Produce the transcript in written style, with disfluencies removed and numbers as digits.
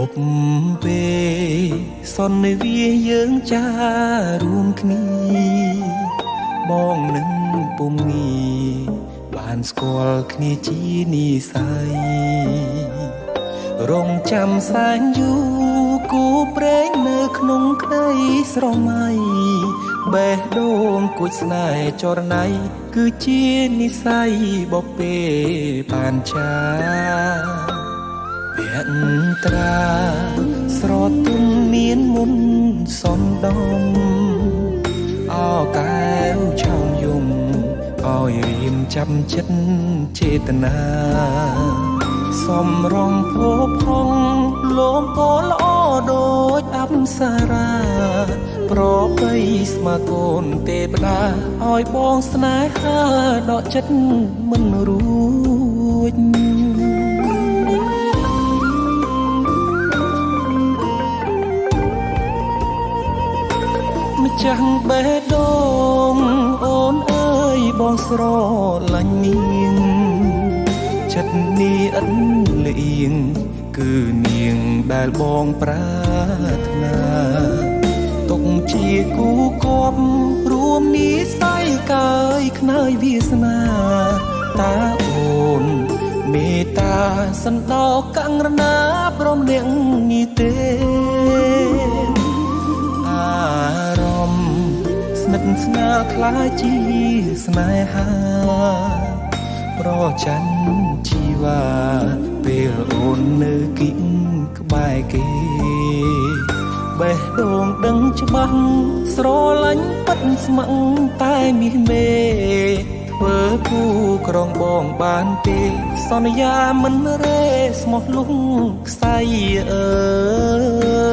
ប់ពេលសន្និវាយើងចារួមគ្នាបងនឹងពុំងាបានស្គាល់គ្នាជានិស័យរងចាំសែនយូរគូព្រេងនៅក្នុងក្តីស្រមៃបេះដូងគួចស្នេហ៍ចរណៃគឺជានិស័យបពេបានចាភក្ត្រាស្រទន់មានមុនសំដំអោកែវឆោមយំឲ្យរៀមចាំចិត្តចេតនាសំរងភពហងលោមពណ៌ល្អដូចអប្សរាប្របីស្មាកូនទេវតាឲ្យបងស្នេហាដកចិត្តមិនរួចម្ចាស់បេះដូងអូនអើយបងស្រឡាញ់នាងចិត្តនេះអិនលៀងគឺនាងដែលបងប្រាថ្នាទុកជាគូគប់រួមនិស័យកាយខ្នើយវាសនាតាអូនមេត្តាសន្តោកង្រណាព្រមនាងនេះទេអារម្មណ៍ស្និទ្ធស្នាលខ្លាចជាស្នេហាប្រច័ណ្ឌជីវ៉ាពេលអូននៅគិតក្បែរគេបេះដូងដឹងច្បាស់ស្រឡាញ់ពិតស្ម័គ្រតែមាសមេធ្វើគូក្រងបងបានទេសន្យាមិនរេស្មោះលុងខ្សៃអើយ